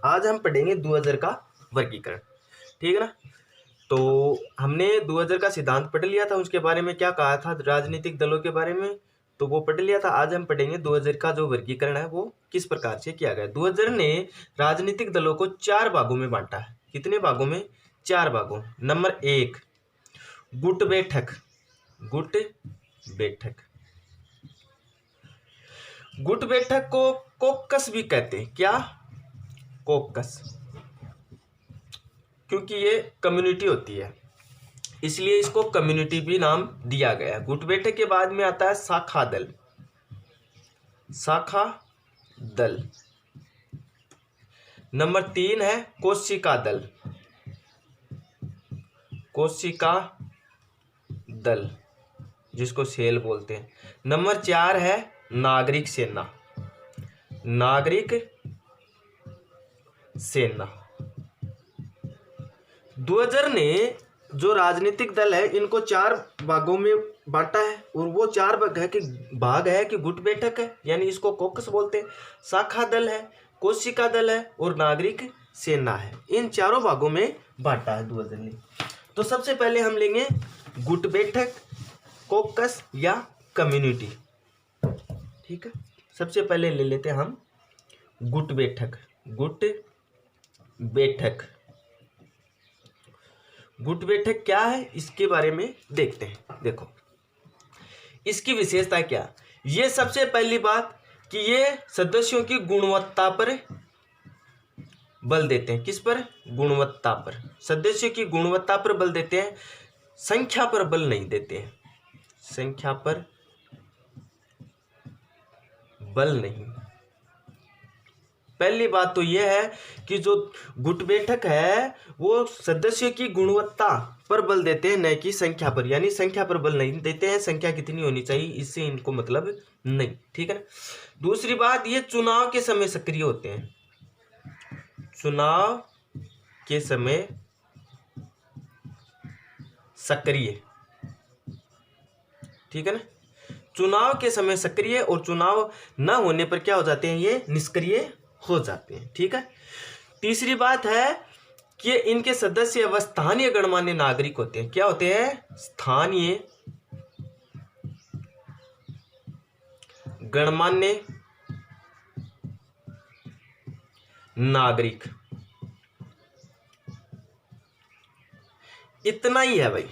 आज हम पढ़ेंगे 2000 का वर्गीकरण। ठीक है ना। तो हमने 2000 का सिद्धांत पढ़ लिया था, उसके बारे में क्या कहा था राजनीतिक दलों के बारे में, तो वो पढ़ लिया था। आज हम पढ़ेंगे 2000 का जो वर्गीकरण है वो किस प्रकार से किया गया। 2000 ने राजनीतिक दलों को 4 भागों में बांटा है। कितने भागों में? 4 भागों। नंबर 1 गुट बैठक। गुट बैठक, गुट बैठक को कोकस भी कहते हैं। क्या? कोकस, क्योंकि ये कम्युनिटी होती है इसलिए इसको कम्युनिटी भी नाम दिया गया है। गुट बैठक के बाद में आता है शाखा दल। शाखा दल। नंबर 3 है कोशिका दल। कोशिका दल, जिसको सेल बोलते हैं। नंबर 4 है नागरिक सेना। नागरिक सेना। 2000 ने जो राजनीतिक दल है इनको 4 भागों में बांटा है, और वो 4 भाग है कि गुट बैठक है, यानी इसको कोकस बोलते हैं, शाखा दल है, कोशिका दल है और नागरिक सेना है। इन चारों भागों में बांटा है 2000 ने। तो सबसे पहले हम लेंगे गुट बैठक, कोकस या कम्युनिटी। ठीक है, सबसे पहले ले लेते हैं हम गुट बैठक। गुट बैठक। गुट बैठक क्या है इसके बारे में देखते हैं। देखो इसकी विशेषता क्या। ये सबसे पहली बात कि ये सदस्यों की गुणवत्ता पर बल देते हैं। किस पर? गुणवत्ता पर। सदस्यों की गुणवत्ता पर बल देते हैं, संख्या पर बल नहीं देते हैं। संख्या पर बल नहीं। पहली बात तो यह है कि जो गुट बैठक है वो सदस्यों की गुणवत्ता पर बल देते हैं, न कि संख्या पर। यानी संख्या पर बल नहीं देते हैं, संख्या कितनी होनी चाहिए इससे इनको मतलब नहीं। ठीक है ना। दूसरी बात, ये चुनाव के समय सक्रिय होते हैं। चुनाव के समय सक्रिय। ठीक है ना। चुनाव के समय सक्रिय, और चुनाव न होने पर क्या हो जाते हैं? ये निष्क्रिय हो जाते हैं। ठीक है। तीसरी बात है कि इनके सदस्य व स्थानीय गणमान्य नागरिक होते हैं। क्या होते हैं? स्थानीय गणमान्य नागरिक। इतना ही है भाई।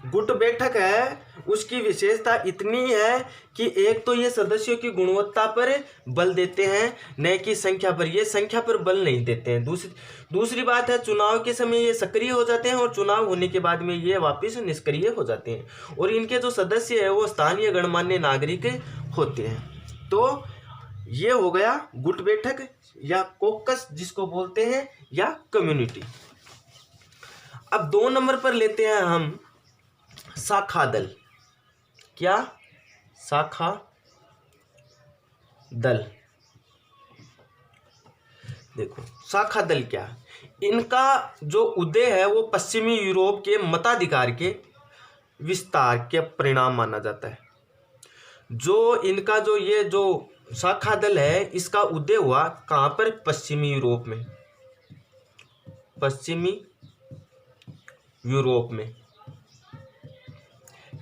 गुट बैठक है उसकी विशेषता इतनी है कि एक तो ये सदस्यों की गुणवत्ता पर बल देते हैं, न कि संख्या पर। ये संख्या पर बल नहीं देते हैं। दूसरी बात है, चुनाव के समय ये सक्रिय हो जाते हैं और चुनाव होने के बाद में ये वापस निष्क्रिय हो जाते हैं। और इनके जो सदस्य है वो स्थानीय गणमान्य नागरिक होते हैं। तो ये हो गया गुट बैठक या कोकस जिसको बोलते हैं, या कम्युनिटी। अब 2 नंबर पर लेते हैं हम शाखा दल। क्या? शाखा दल। देखो शाखा दल क्या है। इनका जो उदय है वो पश्चिमी यूरोप के मताधिकार के विस्तार के परिणाम माना जाता है। जो इनका ये जो शाखा दल है इसका उदय हुआ कहाँ पर? पश्चिमी यूरोप में। पश्चिमी यूरोप में।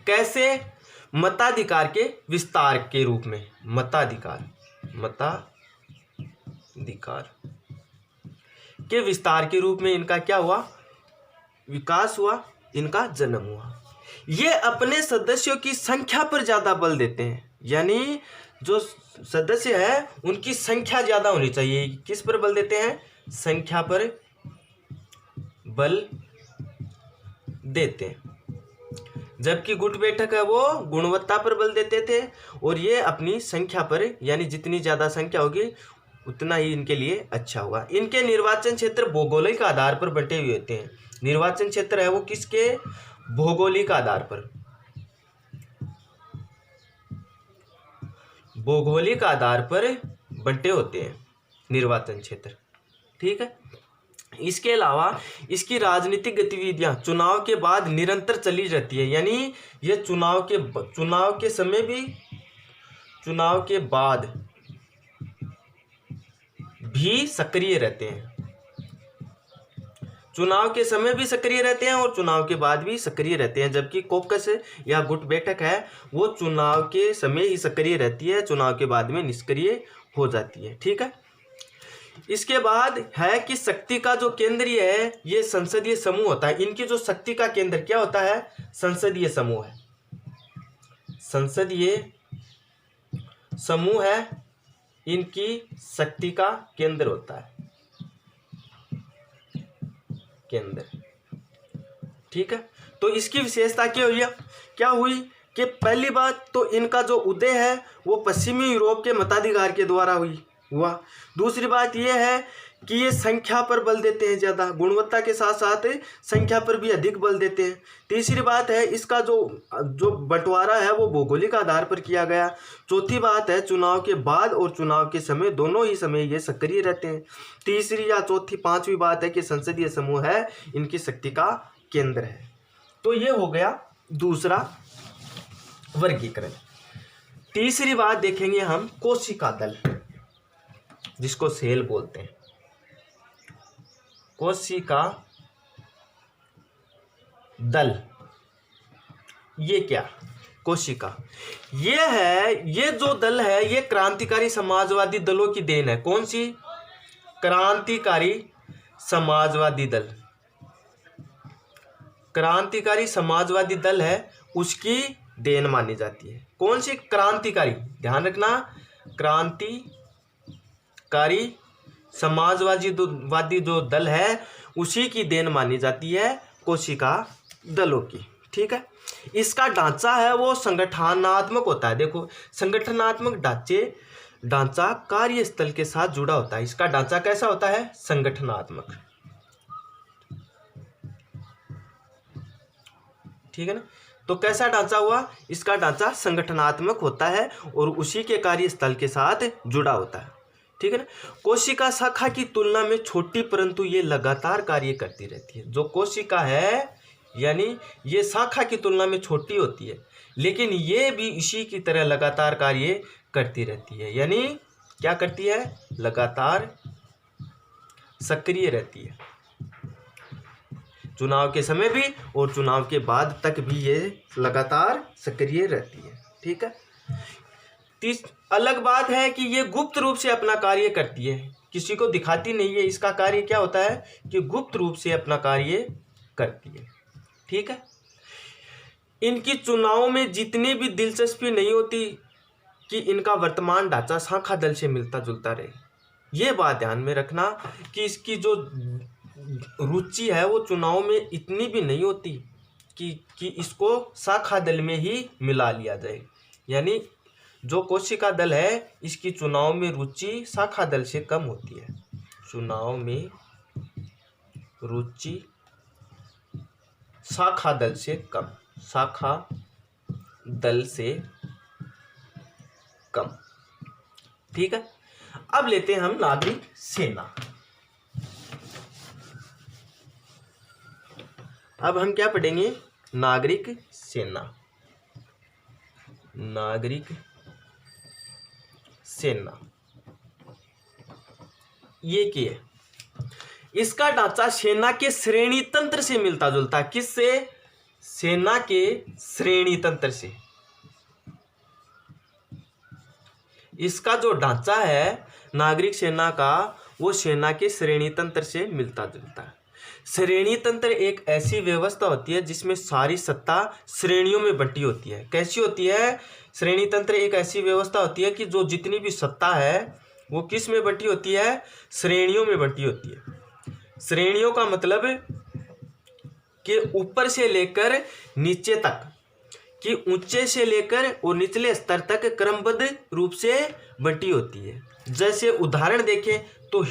कैसे? मताधिकार के विस्तार के रूप में। मताधिकार के विस्तार के रूप में इनका क्या हुआ? विकास हुआ, इनका जन्म हुआ। ये अपने सदस्यों की संख्या पर ज्यादा बल देते हैं, यानी जो सदस्य है उनकी संख्या ज्यादा होनी चाहिए। किस पर बल देते हैं? संख्या पर बल देते हैं। जबकि गुट बैठक है वो गुणवत्ता पर बल देते थे, और ये अपनी संख्या पर, यानी जितनी ज्यादा संख्या होगी उतना ही इनके लिए अच्छा होगा। इनके निर्वाचन क्षेत्र भौगोलिक आधार पर बंटे हुए होते हैं। निर्वाचन क्षेत्र है वो किसके? भौगोलिक आधार पर। भौगोलिक आधार पर बंटे होते हैं निर्वाचन क्षेत्र। ठीक है। इसके अलावा इसकी राजनीतिक गतिविधियां चुनाव के बाद निरंतर चली रहती है, यानी ये चुनाव के समय भी, चुनाव के बाद भी सक्रिय रहते हैं, चुनाव के समय भी सक्रिय रहते हैं और चुनाव के बाद भी सक्रिय रहते हैं, जबकि कॉकस या गुट बैठक है वो चुनाव के समय ही सक्रिय रहती है, चुनाव के बाद में निष्क्रिय हो जाती है। ठीक है। इसके बाद है कि शक्ति का जो केंद्रीय है ये संसदीय समूह होता है। इनकी जो शक्ति का केंद्र क्या होता है? संसदीय समूह है। संसदीय समूह है इनकी शक्ति का केंद्र होता है, केंद्र। ठीक है। तो इसकी विशेषता क्या हुई कि पहली बात तो इनका जो उदय है वो पश्चिमी यूरोप के मताधिकार के द्वारा हुआ। दूसरी बात यह है कि ये संख्या पर बल देते हैं, ज़्यादा गुणवत्ता के साथ साथ संख्या पर भी अधिक बल देते हैं। तीसरी बात है इसका जो बंटवारा है वो भौगोलिक आधार पर किया गया। चौथी बात है चुनाव के बाद और चुनाव के समय दोनों ही समय ये सक्रिय रहते हैं। तीसरी या चौथी पांचवी बात है कि संसदीय समूह है इनकी शक्ति का केंद्र है। तो ये हो गया दूसरा वर्गीकरण। तीसरी बात देखेंगे हम कोशिका दल, जिसको सेल बोलते हैं। कोशिका दल ये क्या? कोशिका ये जो दल है ये क्रांतिकारी समाजवादी दलों की देन है। कौन सी? क्रांतिकारी समाजवादी दल। क्रांतिकारी समाजवादी दल है उसकी देन मानी जाती है। कौन सी? क्रांतिकारी, ध्यान रखना, क्रांतिकारी समाजवादी जो दल है उसी की देन मानी जाती है कोशिका दलों की। ठीक है। इसका ढांचा है वो संगठनात्मक होता है। देखो संगठनात्मक ढांचा कार्यस्थल के साथ जुड़ा होता है। इसका ढांचा कैसा होता है? संगठनात्मक। ठीक है ना। तो कैसा ढांचा हुआ? इसका ढांचा संगठनात्मक होता है और उसी के कार्यस्थल के साथ जुड़ा होता है। ठीक है ना। कोशिका शाखा की तुलना में छोटी परंतु ये लगातार कार्य करती रहती है। जो कोशिका है यानी ये शाखा की तुलना में छोटी होती है लेकिन ये भी इसी की तरह लगातार कार्य करती रहती है। यानी क्या करती है? लगातार सक्रिय रहती है, चुनाव के समय भी और चुनाव के बाद तक भी ये लगातार सक्रिय रहती है। ठीक है। अलग बात है कि ये गुप्त रूप से अपना कार्य करती है, किसी को दिखाती नहीं है। इसका कार्य क्या होता है कि गुप्त रूप से अपना कार्य करती है। ठीक है। इनकी चुनाव में जितनी भी दिलचस्पी नहीं होती कि इनका वर्तमान ढांचा शाखा दल से मिलता जुलता रहे। ये बात ध्यान में रखना कि इसकी जो रुचि है वो चुनाव में इतनी भी नहीं होती कि इसको शाखा दल में ही मिला लिया जाए। यानी जो कोशिका दल है इसकी चुनाव में रुचि शाखा दल से कम होती है। चुनाव में रुचि शाखा दल से कम, शाखा दल से कम। ठीक है। अब लेते हैं हम नागरिक सेना। अब हम क्या पढ़ेंगे? नागरिक सेना। नागरिक सेना ये क्या है? इसका ढांचा सेना के श्रेणी तंत्र से मिलता जुलता है। किससे? सेना के श्रेणी तंत्र से। इसका जो ढांचा है नागरिक सेना का वो सेना के श्रेणी तंत्र से मिलता जुलता है। श्रेणी तंत्र एक ऐसी व्यवस्था होती है जिसमें सारी सत्ता श्रेणियों में बंटी होती है। कैसी होती है? श्रेणी तंत्र एक ऐसी व्यवस्था होती है कि जो जितनी भी सत्ता है वो किस में बंटी होती है? श्रेणियों में बंटी होती है। श्रेणियों का मतलब कि ऊपर से लेकर नीचे तक, कि ऊंचे से लेकर और निचले स्तर तक क्रमबद्ध रूप से बंटी होती है। जैसे उदाहरण देखें तो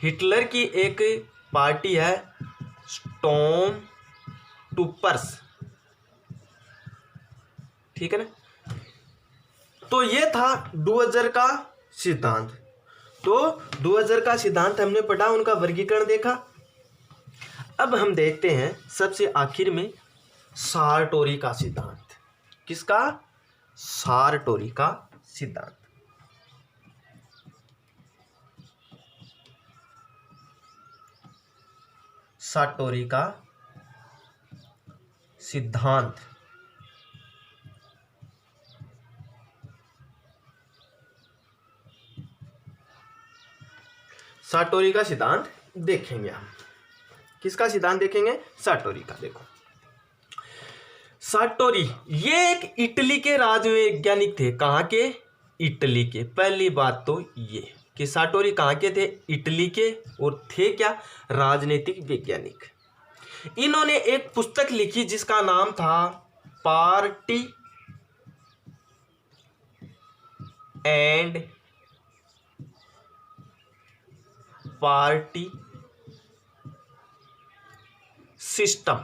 हिटलर की एक पार्टी है स्टॉर्म ट्रूपर्स। ठीक है ना। तो ये था डुअजर का सिद्धांत। तो डुअजर का सिद्धांत हमने पढ़ा, उनका वर्गीकरण देखा। अब हम देखते हैं सबसे आखिर में सारटोरी का सिद्धांत। किसका? सारटोरी का सिद्धांत। साटोरी का सिद्धांत। साटोरी का सिद्धांत देखेंगे हम। किसका सिद्धांत देखेंगे? साटोरी का। देखो साटोरी ये एक इटली के राजवैज्ञानिक थे। कहाँ के? इटली के। पहली बात तो ये कि साटोरी कहाँ के थे? इटली के। और थे क्या? राजनीतिक वैज्ञानिक। इन्होंने एक पुस्तक लिखी जिसका नाम था party and party system.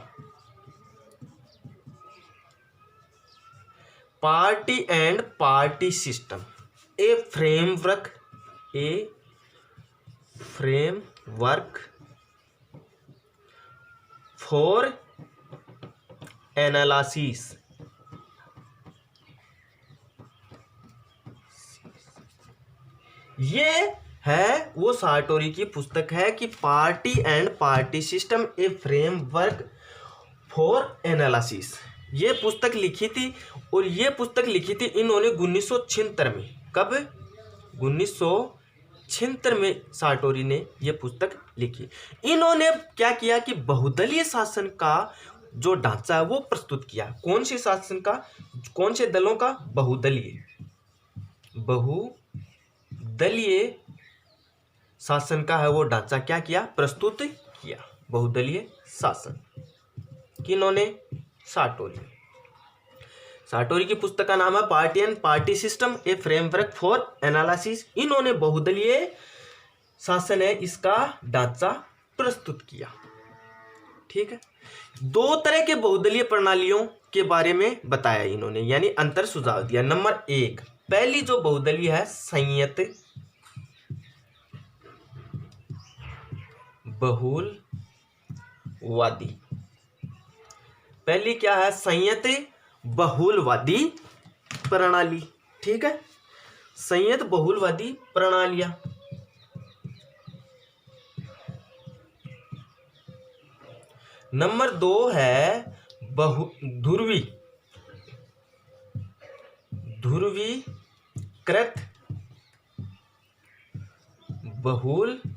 Party and party system A framework for analysis. ये है वो साटोरी की पुस्तक है कि party and party system A framework for analysis. ये पुस्तक लिखी थी। और ये पुस्तक लिखी थी इन्होंने 1976 में। कब? 1976 में साटोरी ने ये पुस्तक लिखी। इन्होंने क्या किया कि बहुदलीय शासन का जो ढांचा है वो प्रस्तुत किया। कौन से शासन का? कौन से दलों का? बहुदलीय शासन का है वो ढांचा क्या किया? प्रस्तुत किया। बहुदलीय शासन किन्होंने? साटोरी की पुस्तक का नाम है party and party system A framework for analysis. इन्होंने बहुदलीय शासन है इसका ढांचा प्रस्तुत किया। ठीक है। दो तरह के बहुदलीय प्रणालियों के बारे में बताया इन्होंने, यानी अंतर सुझाव दिया। नंबर 1, पहली जो बहुदलीय है संयत बहुलवादी। पहली क्या है? संयत बहुलवादी प्रणाली। ठीक है, संयत बहुलवादी प्रणालियां। नंबर 2 है ध्रुवीकृत बहुलवादी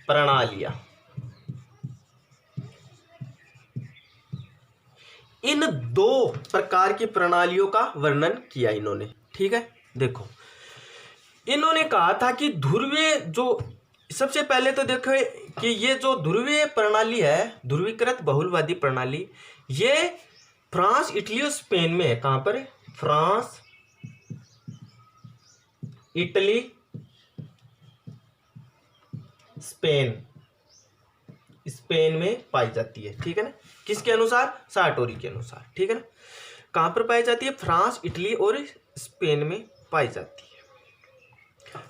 प्रणालियां। इन दो प्रकार की प्रणालियों का वर्णन किया इन्होंने। ठीक है, देखो इन्होंने कहा था कि ध्रुवीय जो सबसे पहले तो देखो कि ये जो ध्रुवीय प्रणाली है, ध्रुवीकृत बहुलवादी प्रणाली, ये फ्रांस, इटली और स्पेन में है। कहां पर? फ्रांस, इटली, स्पेन में पाई जाती है। ठीक है ना? किसके अनुसार? साटोरी के अनुसार। ठीक है ना? कहां पर पाई जाती है? फ्रांस, इटली और स्पेन में पाई जाती है।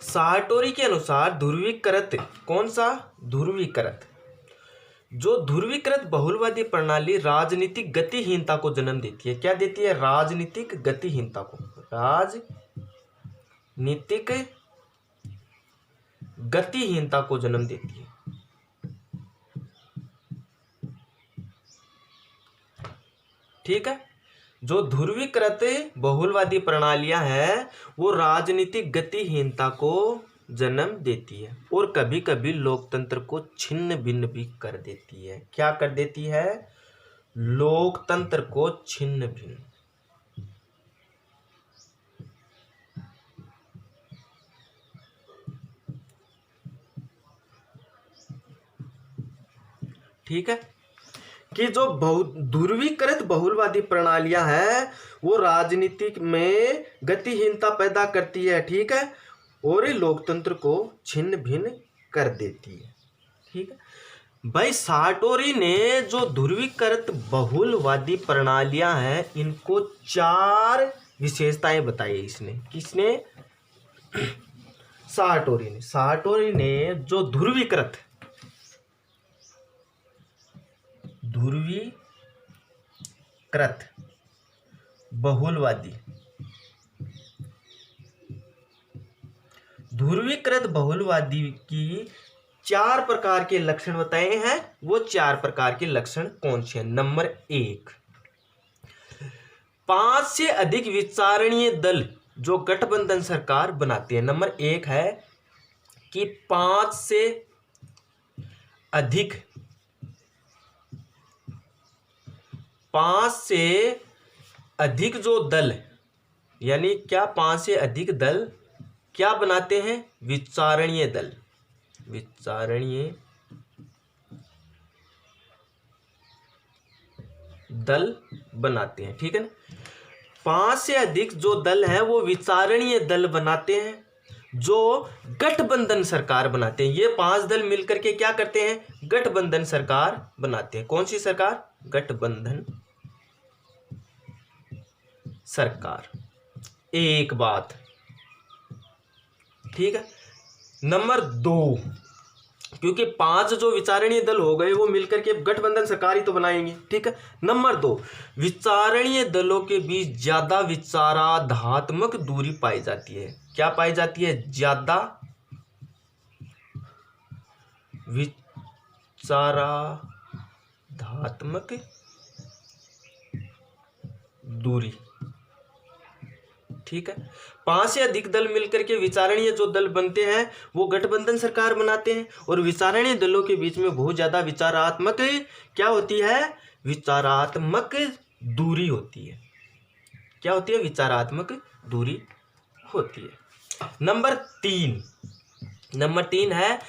साटोरी के अनुसार ध्रुवीकृत, कौन सा? ध्रुवीकृत, जो ध्रुवीकृत बहुलवादी प्रणाली राजनीतिक गतिहीनता को जन्म देती है। क्या देती है? राजनीतिक गतिहीनता को। राजनीतिक गतिहीनता को जन्म देती है। ठीक है, जो ध्रुवीकृत बहुलवादी प्रणालियां हैं वो राजनीतिक गतिहीनता को जन्म देती है और कभी कभी लोकतंत्र को छिन्न भिन्न भी कर देती है। क्या कर देती है? लोकतंत्र को छिन्न भिन्न। ठीक है, कि जो ध्रुवीकृत बहुलवादी प्रणालियां हैं वो राजनीतिक में गतिहीनता पैदा करती है। ठीक है, और लोकतंत्र को छिन्न भिन्न कर देती है। ठीक है भाई, साटोरी ने जो ध्रुवीकृत बहुलवादी प्रणालियां हैं इनको 4 विशेषताएं बताई इसने। किसने? साटोरी ने जो ध्रुवीकृत बहुलवादी ध्रुवीकृत बहुलवादी की 4 प्रकार के लक्षण बताए हैं। वो 4 प्रकार के लक्षण कौन से हैं? नंबर 1, 5 से अधिक विचारणीय दल जो गठबंधन सरकार बनाते हैं। नंबर 1 है कि 5 से अधिक जो दल, यानी क्या 5 से अधिक दल क्या बनाते हैं? विचारणीय दल बनाते हैं। ठीक है ना? 5 से अधिक जो दल है वो विचारणीय दल बनाते हैं जो गठबंधन सरकार बनाते हैं। ये 5 दल मिलकर के क्या करते हैं? गठबंधन सरकार बनाते हैं। कौन सी सरकार? गठबंधन सरकार। एक बात, ठीक है। नंबर 2, क्योंकि 5 जो विचारणीय दल हो गए वो मिलकर के गठबंधन सरकार ही तो बनाएंगे। ठीक है। नंबर 2, विचारणीय दलों के बीच ज्यादा विचारात्मक दूरी पाई जाती है। क्या पाई जाती है? ज्यादा विचारात्मक दूरी। ठीक है। 5 से अधिक दल मिलकर के विचारणीय जो दल बनते हैं वो गठबंधन सरकार बनाते हैं, और विचारणीय दलों के बीच में बहुत ज्यादा विचारात्मक क्या होती है? विचारात्मक दूरी होती है। क्या होती है? विचारात्मक दूरी होती है। नंबर 3 है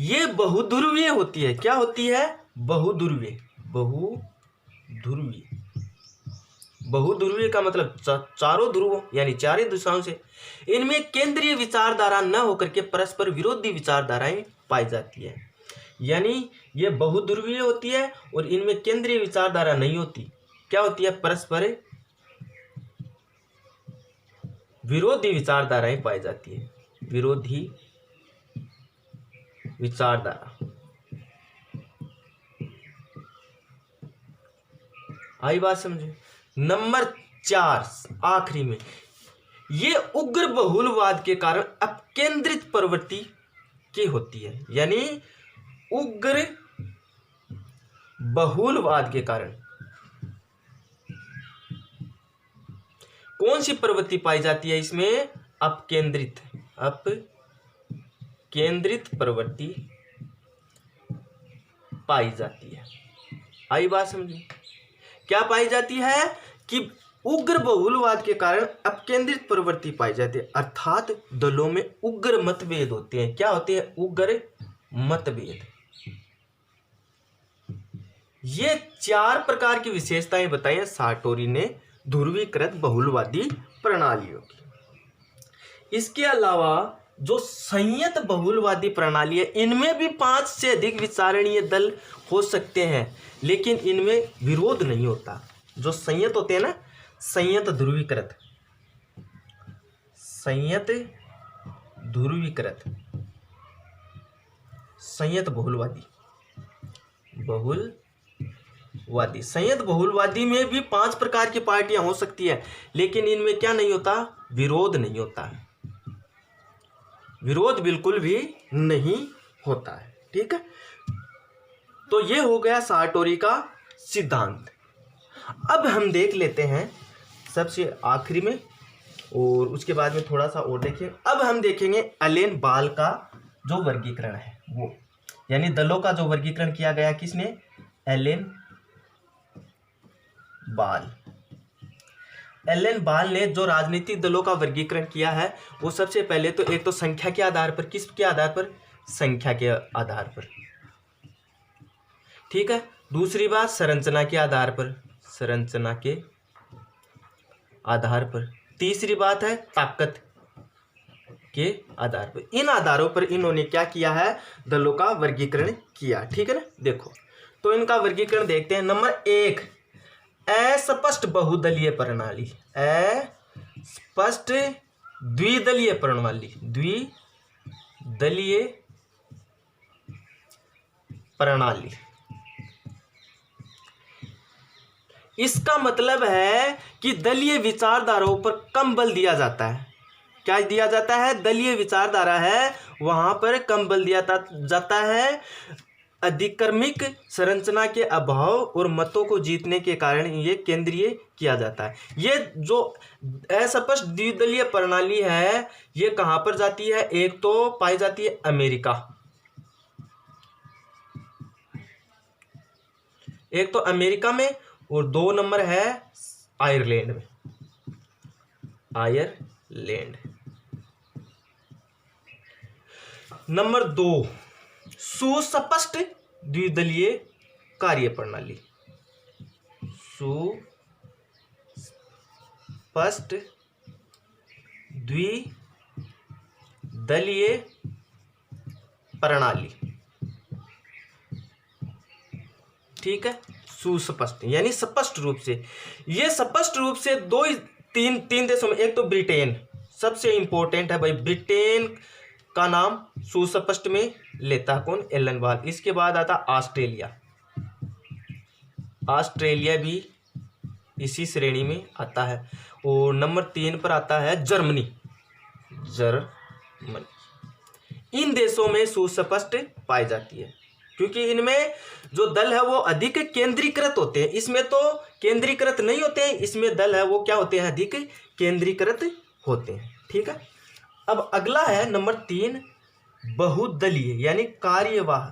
ये बहुध्रुवीय होती है। क्या होती है? बहुध्रुवीय का मतलब चारों ध्रुवों यानी चारों दिशाओं से। इनमें केंद्रीय विचारधारा न होकर के परस्पर विरोधी विचारधाराएं पाई जाती है। यानी ये बहुध्रुवीय होती है और इनमें केंद्रीय विचारधारा नहीं होती। क्या होती है? परस्पर विरोधी विचारधाराएं पाई जाती है। विरोधी विचारधारा। आई बात समझे? नंबर 4 आखिरी में, ये उग्र बहुलवाद के कारण अपकेंद्रित प्रवृत्ति की होती है। यानी उग्र बहुलवाद के कारण कौन सी प्रवृत्ति पाई जाती है इसमें? अपकेंद्रित प्रवृत्ति पाई जाती है। आई बात समझे? क्या पाई जाती है? कि उग्र बहुलवाद के कारण अपकेंद्रित प्रवृत्ति पाई जाती है, अर्थात दलों में उग्र मतभेद होते हैं। क्या होते हैं? उग्र मतभेद। ये 4 प्रकार की विशेषताएं बताई हैं सार्टोरी ने ध्रुवीकृत बहुलवादी प्रणालियों की। इसके अलावा जो संयत बहुलवादी प्रणाली है इनमें भी 5 से अधिक विचारणीय दल हो सकते हैं, लेकिन इनमें विरोध नहीं होता। जो संयत होते हैं ना, संयत ध्रुवीकृत संयत बहुलवादी संयत बहुलवादी में भी 5 प्रकार की पार्टियां हो सकती है, लेकिन इनमें क्या नहीं होता? विरोध नहीं होता। विरोध बिल्कुल भी नहीं होता है। ठीक है। तो ये हो गया सार्टोरी का सिद्धांत। अब हम देख लेते हैं सबसे आखिरी में, और उसके बाद में थोड़ा सा और देखें। अब हम देखेंगे एलेन बाल का जो वर्गीकरण है वो, यानी दलों का जो वर्गीकरण किया गया किसने? एलेन बाल ने जो राजनीतिक दलों का वर्गीकरण किया है वो सबसे पहले तो एक तो संख्या के आधार पर। किसके आधार पर? संख्या के आधार पर। ठीक है। दूसरी बात संरचना के आधार पर। तीसरी बात है ताकत के आधार पर। इन आधारों पर इन्होंने क्या किया है? दलों का वर्गीकरण किया। ठीक है ना? देखो तो इनका वर्गीकरण देखते हैं। नंबर 1, अस्पष्ट बहुदलीय प्रणाली। अस्पष्ट द्विदलीय प्रणाली। इसका मतलब है कि दलीय विचारधाराओं पर कम बल दिया जाता है। क्या दिया जाता है, दलीय विचारधारा है वहां पर कम बल दिया जाता है। अधिक्रमिक संरचना के अभाव और मतों को जीतने के कारण ये केंद्रीय किया जाता है। ये जो अस्पष्ट द्विदलीय प्रणाली है ये कहां पर जाती है, एक तो पाई जाती है अमेरिका, एक तो अमेरिका में, और 2 नंबर है आयरलैंड में, आयरलैंड। नंबर 2 सुस्पष्ट द्विदलीय कार्य प्रणाली, सुस्पष्ट द्विदलीय प्रणाली, ठीक है। सुस्पष्ट यानी स्पष्ट रूप से, ये स्पष्ट रूप से तीन देशों में, एक तो ब्रिटेन सबसे इंपॉर्टेंट है भाई, ब्रिटेन का नाम सुस्पष्ट में लेता है कौन, एलन वाल। इसके बाद आता ऑस्ट्रेलिया, ऑस्ट्रेलिया भी इसी श्रेणी में आता है। और नंबर 3 पर आता है जर्मनी, जर्मनी। इन देशों में सुस्पष्ट पाई जाती है क्योंकि इनमें जो दल है वो अधिक केंद्रीकृत होते हैं, इसमें तो केंद्रीकृत नहीं होते हैं, इसमें दल है वो क्या होते हैं, अधिक केंद्रीकृत होते हैं, ठीक है। अब अगला है नंबर 3 बहुदलीय यानी कार्यवाह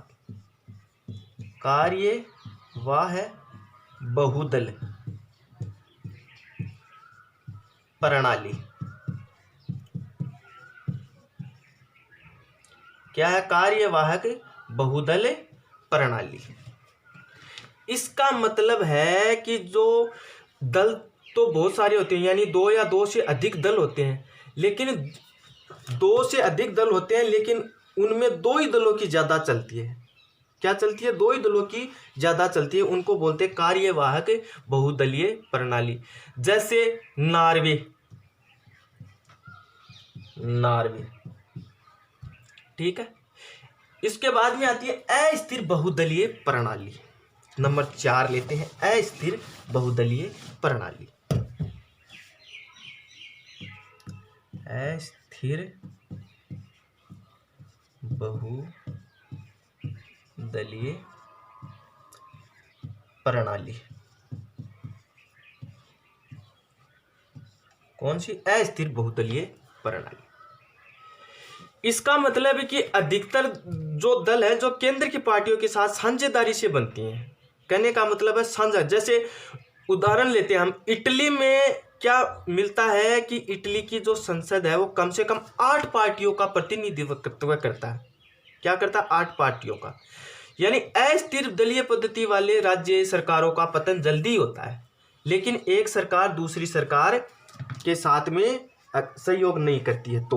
बहुदल प्रणाली। क्या है, कार्यवाहक बहुदल प्रणाली। इसका मतलब है कि जो दल तो बहुत सारे होते हैं, यानी 2 या 2 से अधिक दल होते हैं, लेकिन 2 से अधिक दल होते हैं लेकिन उनमें 2 ही दलों की ज्यादा चलती है। क्या चलती है, 2 ही दलों की ज्यादा चलती है, उनको बोलते हैं कार्यवाहक बहुदलीय प्रणाली। जैसे नॉर्वे, ठीक है। इसके बाद में आती है अस्थिर बहुदलीय प्रणाली। नंबर 4 लेते हैं, अस्थिर बहुदलीय प्रणाली। अस्थिर बहुदलीय प्रणाली कौन सी, अस्थिर बहुदलीय प्रणाली। इसका मतलब है कि अधिकतर जो दल है जो केंद्र की पार्टियों के साथ साझेदारी से बनती हैं। कहने का मतलब है साझा। जैसे उदाहरण लेते हैं हम, इटली में क्या मिलता है कि इटली की जो संसद है वो कम से कम 8 पार्टियों का प्रतिनिधित्व करता है। क्या करता है, 8 पार्टियों का। यानी अस्थिर दलीय पद्धति वाले राज्य सरकारों का पतन जल्दी होता है, लेकिन एक सरकार दूसरी सरकार के साथ में सहयोग नहीं करती है।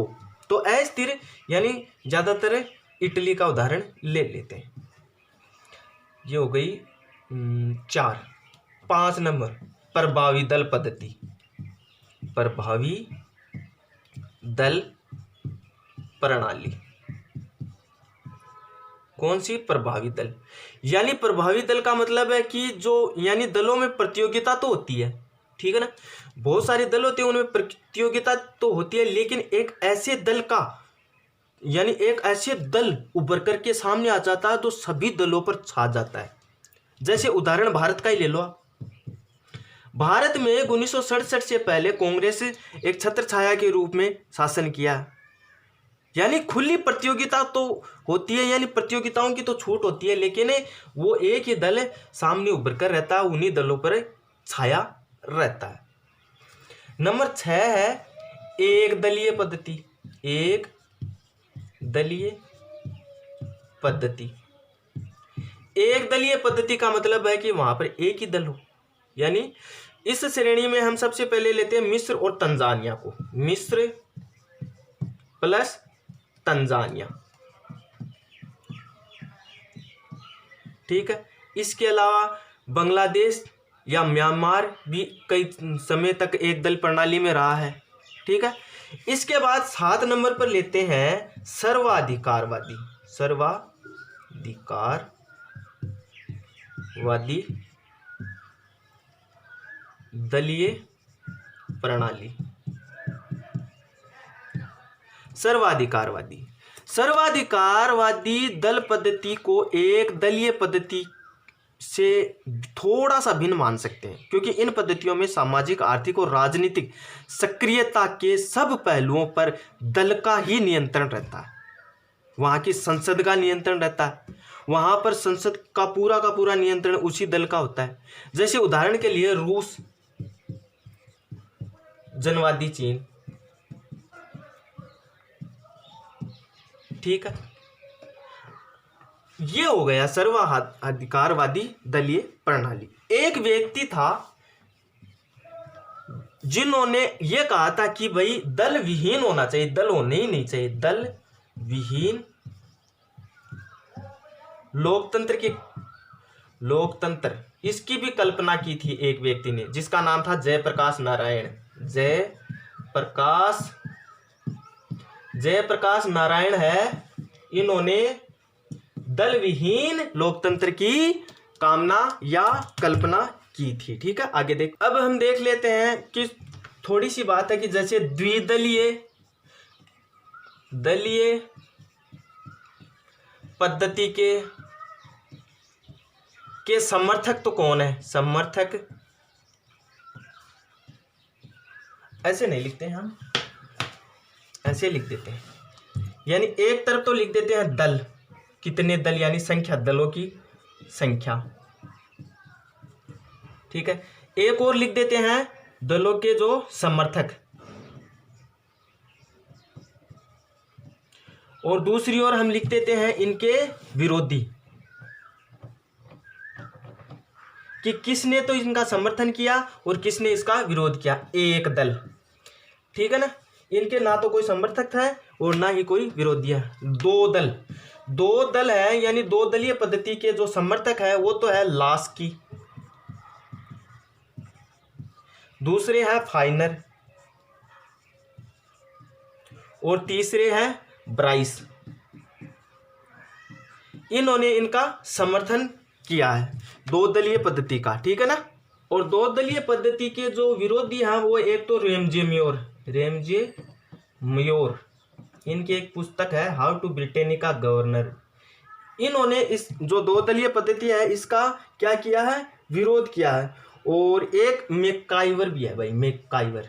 तो अस्थिर यानी ज्यादातर इटली का उदाहरण ले लेते हैं। ये हो गई 4। 5 नंबर प्रभावी दल पद्धति, प्रभावी दल प्रणाली। कौन सी, प्रभावी दल। यानी प्रभावी दल का मतलब है कि जो यानी दलों में प्रतियोगिता तो होती है, ठीक है ना, बहुत सारे दल होते हैं उनमें प्रतियोगिता तो होती है, लेकिन एक ऐसे दल का यानी एक ऐसे दल उभर करके सामने आ जाता है तो सभी दलों पर छा जाता है। जैसे उदाहरण भारत का ही ले लो। भारत में 1967 से पहले कांग्रेस एक छत्र छाया के रूप में शासन किया, यानी खुली प्रतियोगिता तो होती है, यानी प्रतियोगिताओं की तो छूट होती है, लेकिन वो एक ही दल सामने उभर कर रहता है, उन्हीं दलों पर छाया रहता है। नंबर 6 है एक दलीय पद्धति। एक दलीय पद्धति, एक दलीय पद्धति का मतलब है कि वहां पर एक ही दल हो। यानी इस श्रेणी में हम सबसे पहले लेते हैं मिस्र और तंजानिया को, मिस्र प्लस तंजानिया, ठीक है। इसके अलावा बांग्लादेश या म्यांमार भी कई समय तक एक दल प्रणाली में रहा है, ठीक है। इसके बाद 7 नंबर पर लेते हैं सर्वाधिकारवादी, सर्वाधिकारवादी दलीय प्रणाली। सर्वाधिकारवादी। सर्वाधिकारवादी दल पद्धति को एक दलीय पद्धति से थोड़ा सा भिन्न मान सकते हैं, क्योंकि इन पद्धतियों में सामाजिक, आर्थिक और राजनीतिक सक्रियता के सब पहलुओं पर दल का ही नियंत्रण रहता है। वहाँ की संसद का नियंत्रण रहता है, वहाँ पर संसद का पूरा नियंत्रण उसी दल का होता है। जैसे उदाहरण के लिए रूस, जनवादी चीन, ठीक है, ये हो गया सर्वाधिकारवादी दलीय प्रणाली। एक व्यक्ति था जिन्होंने ये कहा था कि भाई दल विहीन होना चाहिए, दल होने ही नहीं चाहिए, दल विहीन लोकतंत्र इसकी भी कल्पना की थी एक व्यक्ति ने, जिसका नाम था जयप्रकाश नारायण है। इन्होंने दल विहीन लोकतंत्र की कामना या कल्पना की थी। ठीक है, आगे देख। अब हम देख लेते हैं कि थोड़ी सी बात है कि जैसे द्विदलीय पद्धति के समर्थक तो कौन है। समर्थक ऐसे नहीं लिखते हैं हम, ऐसे लिख देते हैं, यानी एक तरफ तो लिख देते हैं दल, कितने दल यानी संख्या, दलों की संख्या, ठीक है। एक और लिख देते हैं दलों के जो समर्थक, और दूसरी ओर हम लिख देते हैं इनके विरोधी, कि किसने तो इनका समर्थन किया और किसने इसका विरोध किया। एक दल, ठीक है ना, इनके ना तो कोई समर्थक है और ना ही कोई विरोधी है। दो दल है, यानी दो दलीय पद्धति के जो समर्थक है वो तो है लास्की, दूसरे है फाइनर और तीसरे है ब्राइस। इन्होंने इनका समर्थन किया है दो दलीय पद्धति का, ठीक है ना। और दो दलीय पद्धति के जो विरोधी हैं वो एक तो रेमजे म्योर, इनकी एक पुस्तक है हाउ टू ब्रिटेनिका गवर्नर। इन्होंने इस जो दो दलीय पद्धति है इसका क्या किया है, विरोध किया है। और एक मैकाइवर भी है भाई, मैकाइवर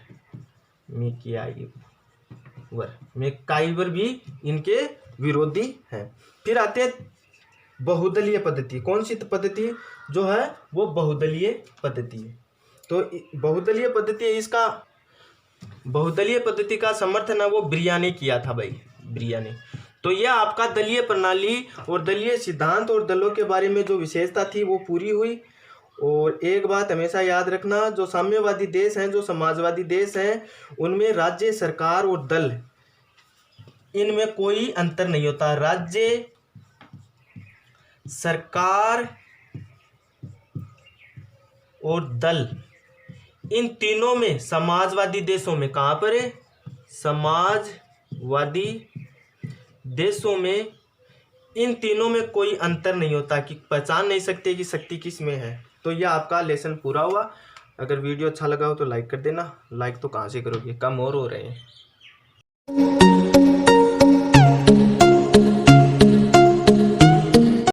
भी इनके विरोधी हैं। फिर आते हैं बहुदलीय पद्धति। कौन सी पद्धति जो है वो बहुदलीय पद्धति है। तो बहुदलीय पद्धति है, इसका बहुदलीय पद्धति का समर्थन है वो ब्रिया ने किया था भाई, ब्रिया ने। तो यह आपका दलीय प्रणाली और दलीय सिद्धांत और दलों के बारे में जो विशेषता थी वो पूरी हुई। और एक बात हमेशा याद रखना, जो साम्यवादी देश हैं, जो समाजवादी देश हैं, उनमें राज्य सरकार और दल इनमें कोई अंतर नहीं होता। राज्य सरकार और दल इन तीनों में, समाजवादी देशों में, कहाँ पर है, समाजवादी देशों में इन तीनों में कोई अंतर नहीं होता, कि पहचान नहीं सकते कि शक्ति किस में है। तो यह आपका लेसन पूरा हुआ। अगर वीडियो अच्छा लगा हो तो लाइक कर देना। लाइक तो कहाँ से करोगे, कम और हो रहे हैं।